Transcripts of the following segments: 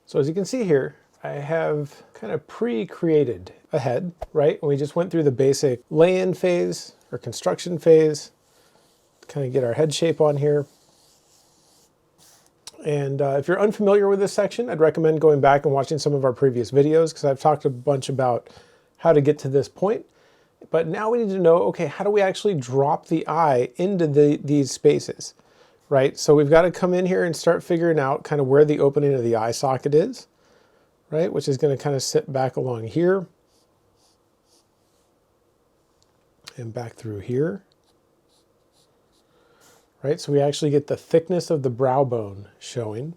So as you can see here, I have kind of pre-created a head, right? And we just went through the basic lay-in phase or construction phase, kind of get our head shape on here. And if you're unfamiliar with this section, I'd recommend going back and watching some of our previous videos because I've talked a bunch about how to get to this point. But now we need to know, okay, how do we actually drop the eye into these spaces, right? So we've got to come in here and start figuring out kind of where the opening of the eye socket is, right? Which is going to kind of sit back along here and back through here, right? So we actually get the thickness of the brow bone showing.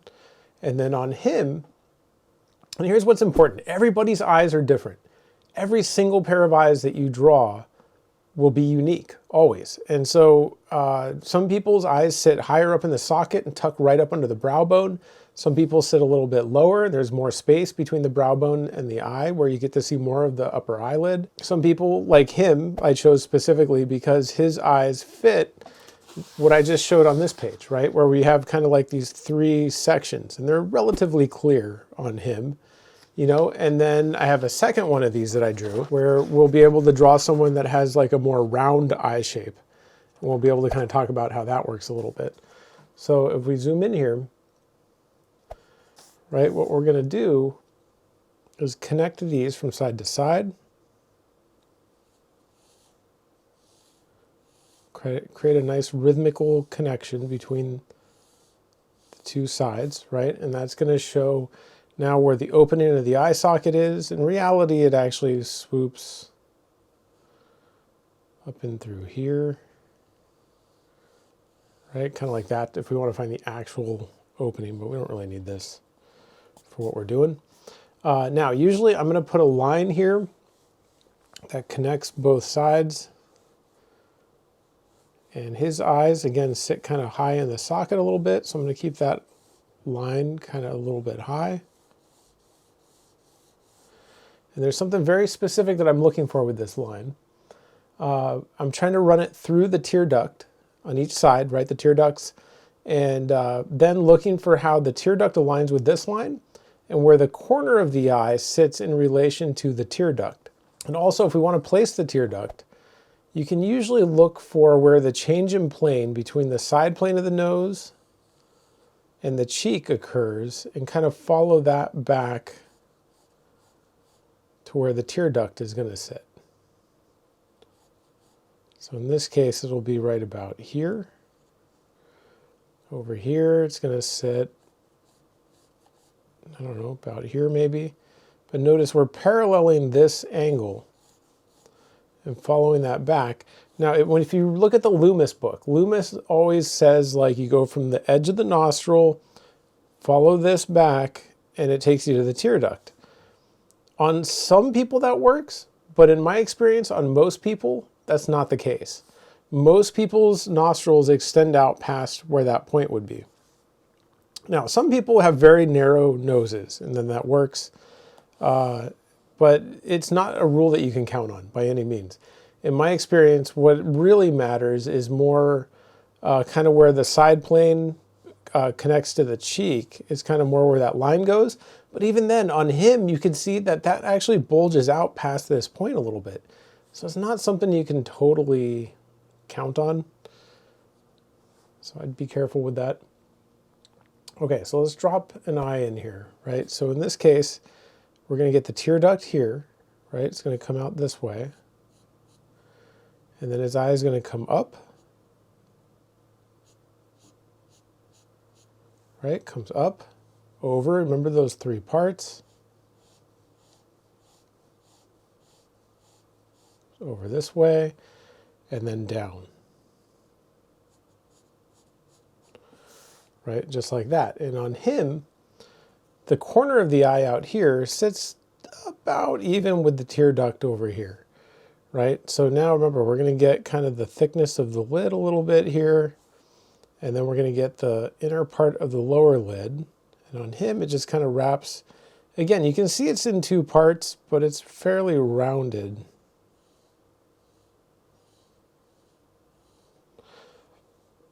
And then on him, and here's what's important. Everybody's eyes are different. Every single pair of eyes that you draw will be unique, always. And so some people's eyes sit higher up in the socket and tuck right up under the brow bone. Some people sit a little bit lower. There's more space between the brow bone and the eye where you get to see more of the upper eyelid. Some people, like him, I chose specifically because his eyes fit what I just showed on this page, right? Where we have kind of like these three sections and they're relatively clear on him. You know, and then I have a second one of these that I drew where we'll be able to draw someone that has like a more round eye shape. And we'll be able to kind of talk about how that works a little bit. So if we zoom in here, right, what we're going to do is connect these from side to side. Create a nice rhythmical connection between the two sides, right? And that's going to show now where the opening of the eye socket is. In reality, it actually swoops up and through here, right? Kind of like that if we want to find the actual opening, but we don't really need this for what we're doing. Now, usually I'm going to put a line here that connects both sides. And his eyes, again, sit kind of high in the socket a little bit. So I'm going to keep that line kind of a little bit high. And there's something very specific that I'm looking for with this line. I'm trying to run it through the tear duct on each side, right, the tear ducts, and then looking for how the tear duct aligns with this line and where the corner of the eye sits in relation to the tear duct. And also, if we want to place the tear duct, you can usually look for where the change in plane between the side plane of the nose and the cheek occurs and kind of follow that back to where the tear duct is going to sit. So in this case, it'll be right about here. Over here, it's going to sit, I don't know, about here maybe. But notice we're paralleling this angle and following that back. Now, if you look at the Loomis book, Loomis always says like you go from the edge of the nostril, follow this back, and it takes you to the tear duct. On some people that works, but in my experience, on most people, that's not the case. Most people's nostrils extend out past where that point would be. Now, some people have very narrow noses, and then that works, but it's not a rule that you can count on by any means. In my experience, what really matters is more kind of where the side plane connects to the cheek is kind of more where that line goes. But even then, on him, you can see that that actually bulges out past this point a little bit. So it's not something you can totally count on. So I'd be careful with that. Okay, so let's drop an eye in here, right? So in this case, we're going to get the tear duct here, right? It's going to come out this way. And then his eye is going to come up. Right, comes up, over, remember those three parts. Over this way, and then down. Right, just like that. And on him, the corner of the eye out here sits about even with the tear duct over here. Right, so now remember, we're going to get kind of the thickness of the lid a little bit here. And then we're going to get the inner part of the lower lid. And on him, it just kind of wraps. Again, you can see it's in two parts, but it's fairly rounded.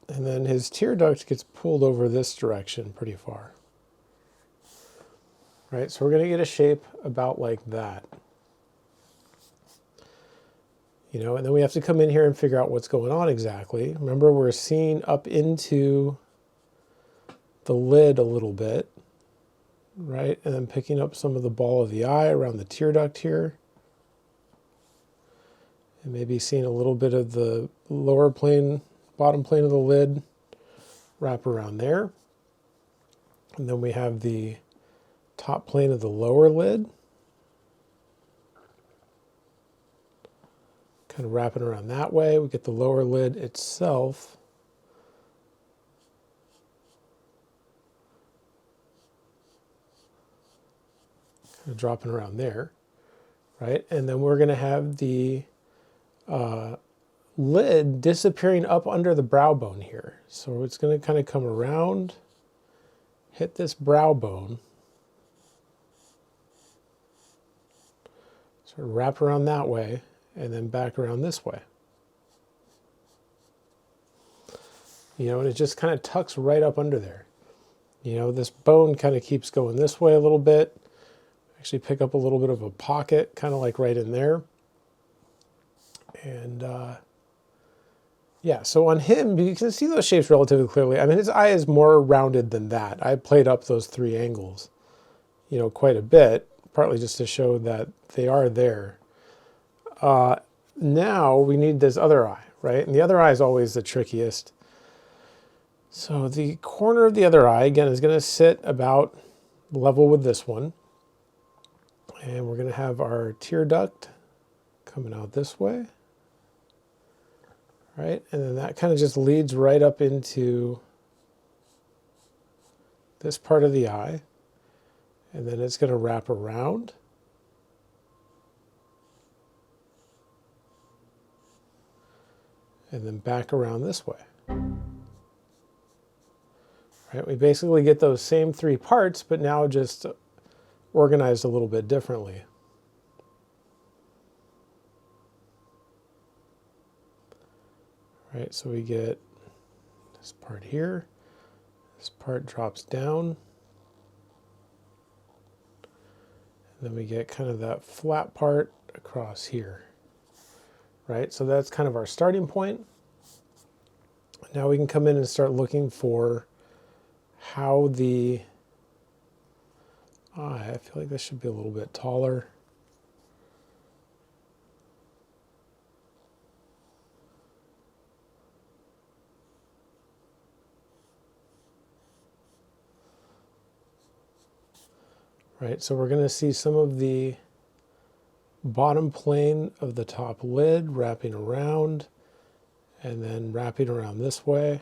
And then his tear duct gets pulled over this direction pretty far. right? So we're going to get a shape about like that. You know, and then we have to come in here and figure out what's going on exactly. Remember, we're seeing up into the lid a little bit, right? And then picking up some of the ball of the eye around the tear duct here. And maybe seeing a little bit of the lower plane, bottom plane of the lid wrap around there. And then we have the top plane of the lower lid. Kind of wrapping around that way. We get the lower lid itself. Kind of dropping around there, right? And then we're going to have the lid disappearing up under the brow bone here. So it's going to kind of come around, hit this brow bone, sort of wrap around that way, and then back around this way. You know, and it just kind of tucks right up under there. You know, this bone kind of keeps going this way a little bit. Actually pick up a little bit of a pocket, kind of like right in there. And yeah, so on him, you can see those shapes relatively clearly. I mean, his eye is more rounded than that. I played up those 3 angles, you know, quite a bit, partly just to show that they are there. Now we need this other eye, right? And the other eye is always the trickiest. So the corner of the other eye, again, is going to sit about level with this one. And we're going to have our tear duct coming out this way, right? And then that kind of just leads right up into this part of the eye. And then it's going to wrap around. And then back around this way. Right? We basically get those same 3 parts, but now just organized a little bit differently. Right, so we get this part here, this part drops down, and then we get kind of that flat part across here. Right, so that's kind of our starting point. Now we can come in and start looking for how the eye, I feel like this should be a little bit taller. Right, so we're going to see some of the bottom plane of the top lid wrapping around and then wrapping around this way.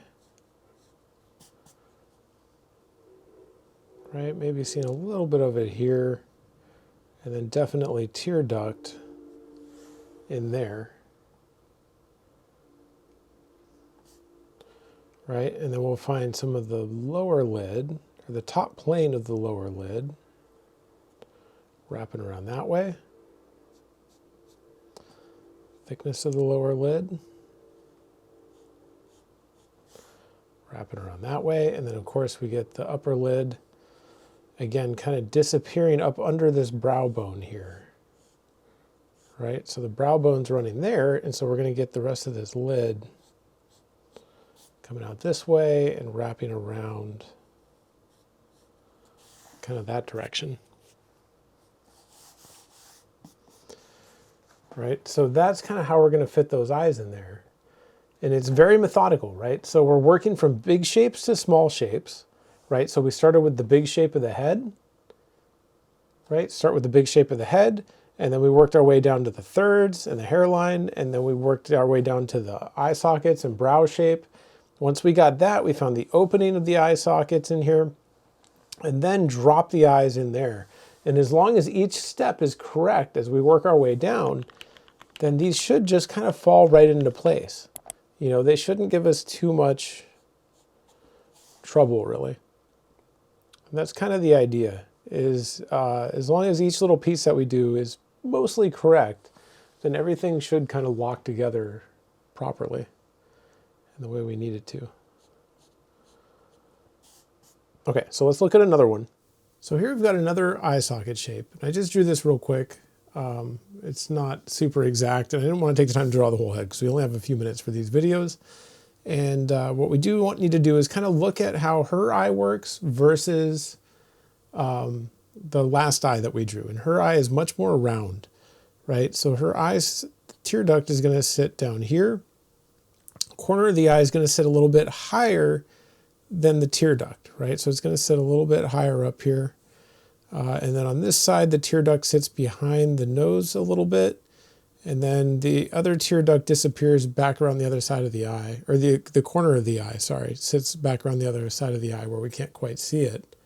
Right, maybe seeing a little bit of it here, and then definitely tear duct in there. Right, and then we'll find some of the lower lid, or the top plane of the lower lid, wrapping around that way. Thickness of the lower lid, wrapping around that way, and then of course we get the upper lid, again kind of disappearing up under this brow bone here. Right, so the brow bone's running there, and so we're going to get the rest of this lid coming out this way and wrapping around kind of that direction. Right, so that's kind of how we're going to fit those eyes in there. And it's very methodical, right? So we're working from big shapes to small shapes, right? So we started with the big shape of the head, right? Start with the big shape of the head, and then we worked our way down to the thirds and the hairline, and then we worked our way down to the eye sockets and brow shape. Once we got that, we found the opening of the eye sockets in here, and then drop the eyes in there. And as long as each step is correct as we work our way down, then these should just kind of fall right into place. You know, they shouldn't give us too much trouble, really. And that's kind of the idea, is as long as each little piece that we do is mostly correct, then everything should kind of lock together properly in the way we need it to. Okay, so let's look at another one. So here we've got another eye socket shape. I just drew this real quick. It's not super exact, and I didn't want to take the time to draw the whole head because we only have a few minutes for these videos. And what we need to do is kind of look at how her eye works versus the last eye that we drew. And her eye is much more round, right? So her eye's tear duct is going to sit down here. Corner of the eye is going to sit a little bit higher than the tear duct, right? So it's going to sit a little bit higher up here. And then on this side, the tear duct sits behind the nose a little bit. And then the other tear duct disappears back around the other side of the eye, or the corner of the eye, sorry, sits back around the other side of the eye where we can't quite see it.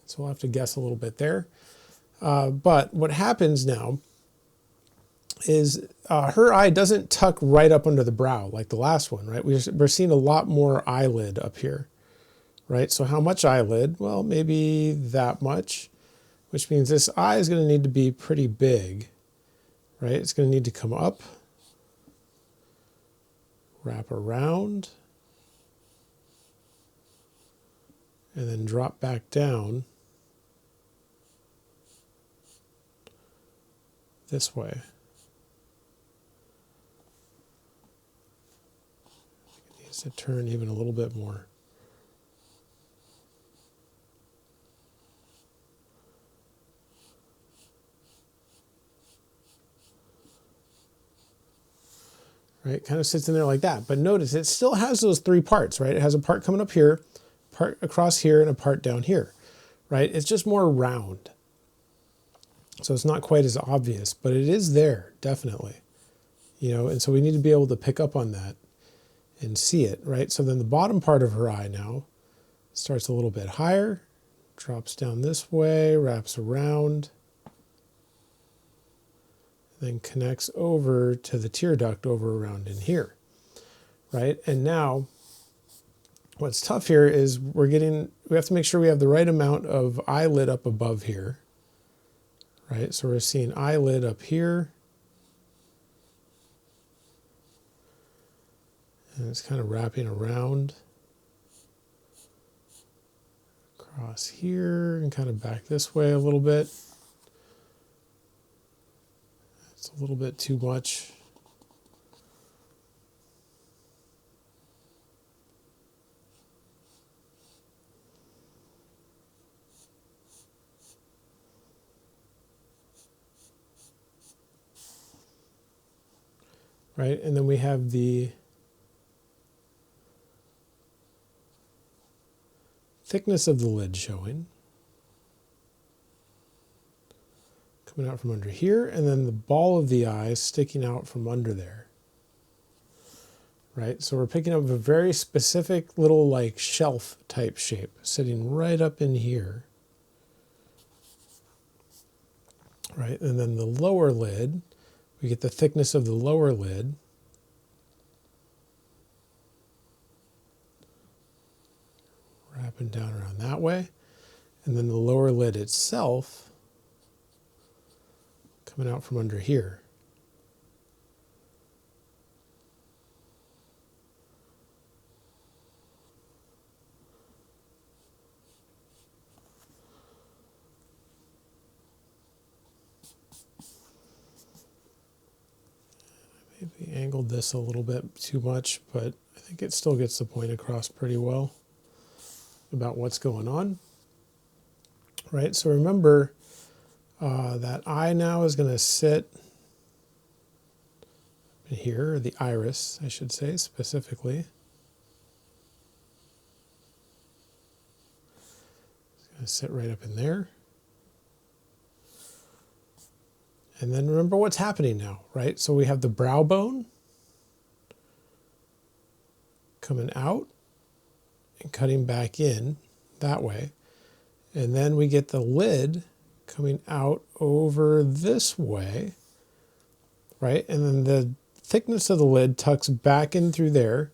So we'll have to guess a little bit there. But what happens now is her eye doesn't tuck right up under the brow like the last one, right? We're seeing a lot more eyelid up here, right? So how much eyelid? Well, maybe that much, which means this eye is going to need to be pretty big, right? It's going to need to come up, wrap around, and then drop back down this way. It needs to turn even a little bit more. Right, kind of sits in there like that. But notice it still has those three parts, right? It has a part coming up here, part across here, and a part down here, right? It's just more round. So it's not quite as obvious, but it is there, definitely. You know, and so we need to be able to pick up on that and see it, right? So then the bottom part of her eye now starts a little bit higher, drops down this way, wraps around, then connects over to the tear duct over around in here, right? And now what's tough here is we have to make sure we have the right amount of eyelid up above here, right? So we're seeing eyelid up here, and it's kind of wrapping around across here and kind of back this way a little bit. It's a little bit too much. Right, and then we have the thickness of the lid showing. Coming out from under here, and then the ball of the eye sticking out from under there. Right, so we're picking up a very specific little like shelf type shape sitting right up in here. Right, and then the lower lid, we get the thickness of the lower lid. Wrapping down around that way. And then the lower lid itself coming out from under here. Maybe angled this a little bit too much, but I think it still gets the point across pretty well about what's going on. Right, so remember that eye now is going to sit in here, or the iris, I should say, specifically. It's going to sit right up in there. And then remember what's happening now, right? So we have the brow bone coming out and cutting back in that way. And then we get the lid coming out over this way, right? And then the thickness of the lid tucks back in through there.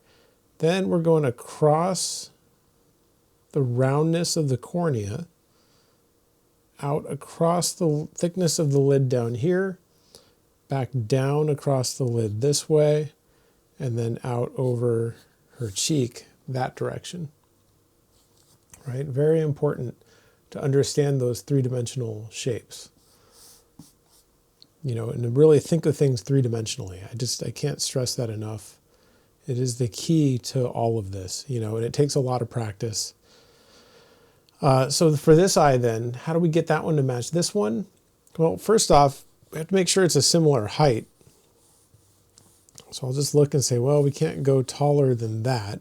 Then we're going across the roundness of the cornea, out across the thickness of the lid down here, back down across the lid this way, and then out over her cheek that direction. Right? Very important to understand those three-dimensional shapes. You know, and to really think of things three-dimensionally. I can't stress that enough. It is the key to all of this, you know, and it takes a lot of practice. So for this eye then, how do we get that one to match this one? Well, first off, we have to make sure it's a similar height. So I'll just look and say, well, we can't go taller than that.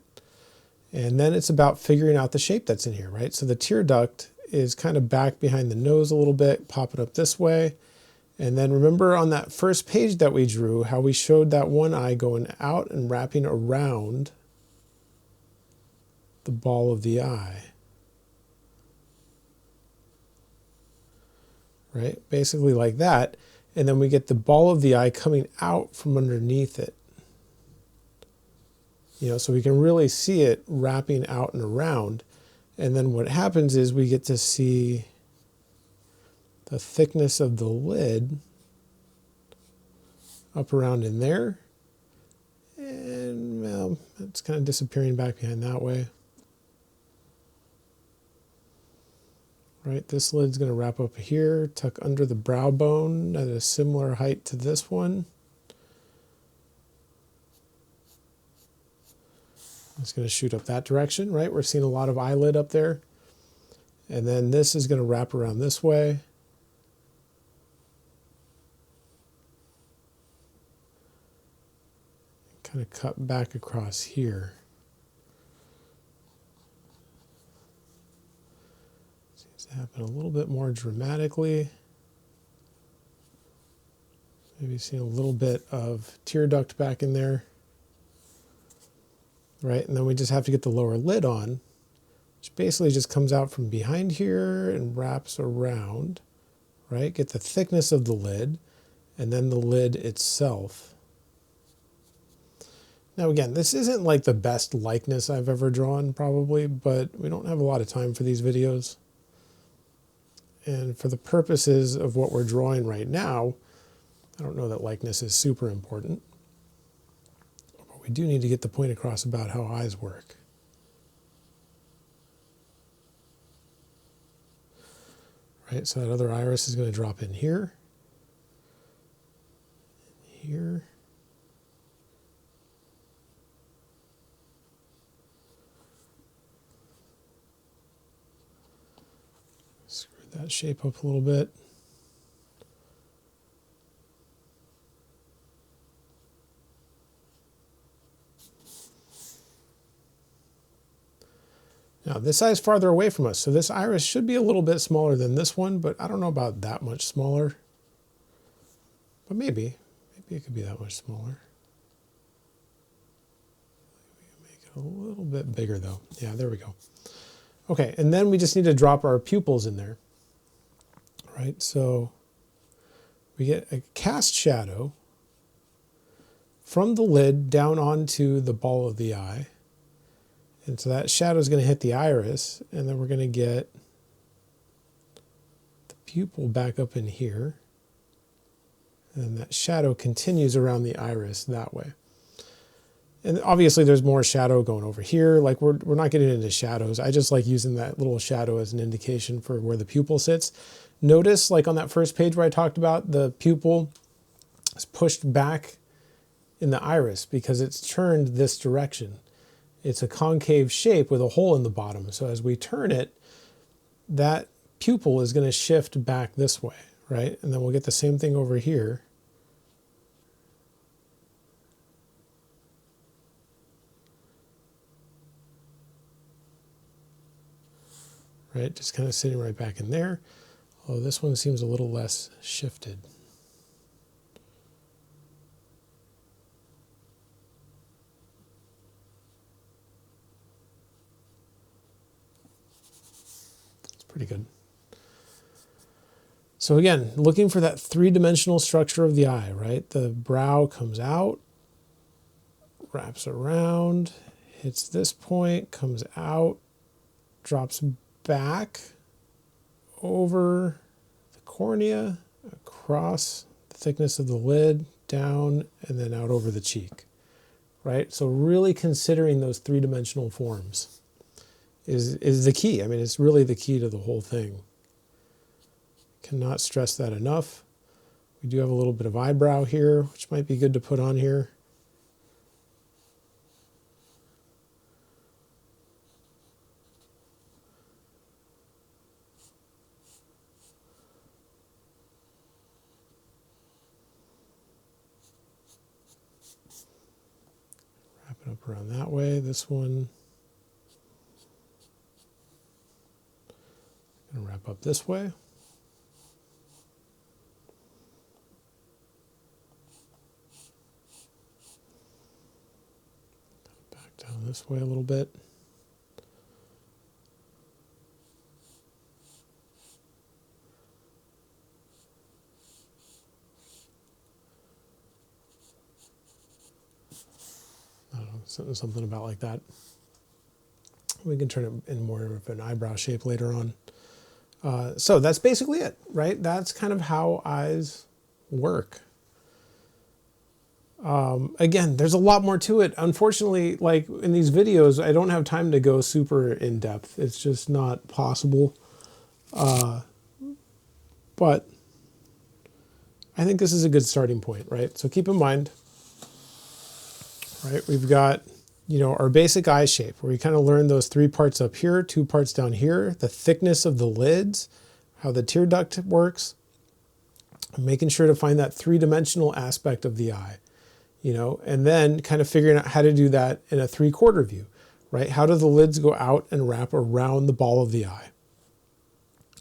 And then it's about figuring out the shape that's in here, right? So the tear duct is kind of back behind the nose a little bit, pop it up this way. And then remember on that first page that we drew, how we showed that one eye going out and wrapping around the ball of the eye. Right? Basically like that. And then we get the ball of the eye coming out from underneath it. You know, so we can really see it wrapping out and around. And then what happens is we get to see the thickness of the lid up around in there. And, well, it's kind of disappearing back behind that way. Right, this lid's going to wrap up here, tuck under the brow bone at a similar height to this one. It's going to shoot up that direction, right? We're seeing a lot of eyelid up there. And then this is going to wrap around this way. Kind of cut back across here. Seems to happen a little bit more dramatically. Maybe seeing a little bit of tear duct back in there. Right, and then we just have to get the lower lid on, which basically just comes out from behind here and wraps around, right? Get the thickness of the lid, and then the lid itself. Now again, this isn't like the best likeness I've ever drawn probably, but we don't have a lot of time for these videos. And for the purposes of what we're drawing right now, I don't know that likeness is super important. But we do need to get the point across about how eyes work. Right, so that other iris is going to drop in here. Here. Screw that shape up a little bit. Now this eye is farther away from us, so this iris should be a little bit smaller than this one, but I don't know about that much smaller. But maybe it could be that much smaller. Make it a little bit bigger though. Yeah, there we go. Okay, and then we just need to drop our pupils in there. Right, so we get a cast shadow from the lid down onto the ball of the eye. And so that shadow is going to hit the iris, and then we're going to get the pupil back up in here. And that shadow continues around the iris that way. And obviously there's more shadow going over here. Like we're not getting into shadows. I just like using that little shadow as an indication for where the pupil sits. Notice like on that first page where I talked about the pupil is pushed back in the iris because it's turned this direction. It's a concave shape with a hole in the bottom. So as we turn it, that pupil is going to shift back this way, right? And then we'll get the same thing over here. Right, just kind of sitting right back in there. Although this one seems a little less shifted. Pretty good. So again, looking for that three-dimensional structure of the eye, right? The brow comes out, wraps around, hits this point, comes out, drops back over the cornea, across the thickness of the lid, down, and then out over the cheek, right? So really considering those three-dimensional forms is the key. I mean, it's really the key to the whole thing. Cannot stress that enough. We do have a little bit of eyebrow here, which might be good to put on here. Wrap it up around that way. This one. Gonna wrap up this way. Back down this way a little bit. I don't know, something about like that. We can turn it in more of an eyebrow shape later on. So that's basically it, right? That's kind of how eyes work. Again, there's a lot more to it. Unfortunately, like in these videos, I don't have time to go super in depth. It's just not possible. But I think this is a good starting point, right? So keep in mind, right, we've got, you know, our basic eye shape where we kind of learn those 3 parts up here, 2 parts down here, the thickness of the lids, how the tear duct works, making sure to find that 3-dimensional aspect of the eye, you know, and then kind of figuring out how to do that in a 3/4 view, right? How do the lids go out and wrap around the ball of the eye?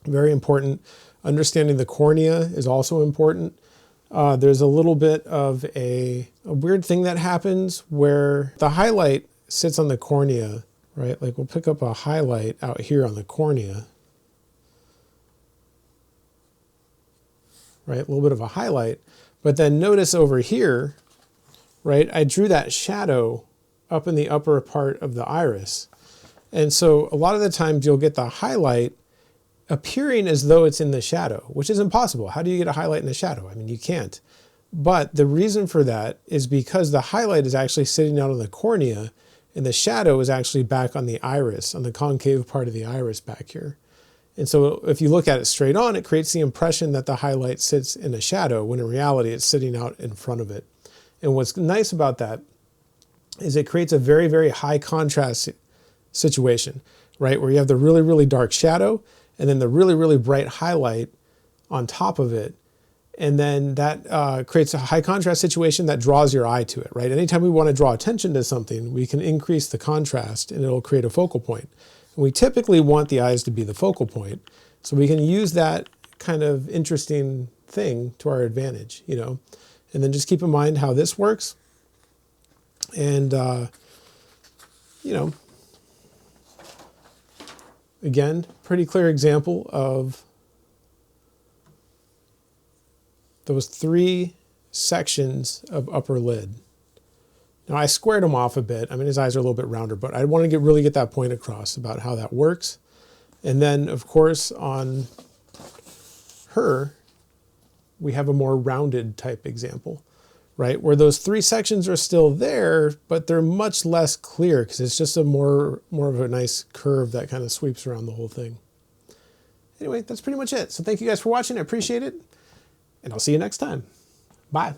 Very important. Understanding the cornea is also important. There's a little bit of a weird thing that happens where the highlight sits on the cornea, right? Like we'll pick up a highlight out here on the cornea, right? A little bit of a highlight, but then notice over here, right? I drew that shadow up in the upper part of the iris. And so a lot of the times you'll get the highlight appearing as though it's in the shadow, which is impossible. How do you get a highlight in the shadow? I mean, you can't. But the reason for that is because the highlight is actually sitting out on the cornea and the shadow is actually back on the iris, on the concave part of the iris back here. And so if you look at it straight on, it creates the impression that the highlight sits in a shadow, when in reality it's sitting out in front of it. And what's nice about that is it creates a very, very high contrast situation, right? Where you have the really, really dark shadow and then the really, really bright highlight on top of it. And then that creates a high contrast situation that draws your eye to it, right? Anytime we want to draw attention to something, we can increase the contrast and it'll create a focal point. And we typically want the eyes to be the focal point. So we can use that kind of interesting thing to our advantage, you know? And then just keep in mind how this works. And, you know, again, pretty clear example of those 3 sections of upper lid. Now I squared them off a bit. I mean, his eyes are a little bit rounder, but I want to really get that point across about how that works. And then of course on her, we have a more rounded type example, right? Where those 3 sections are still there, but they're much less clear because it's just a more of a nice curve that kind of sweeps around the whole thing. Anyway, that's pretty much it. So thank you guys for watching. I appreciate it. And I'll see you next time. Bye.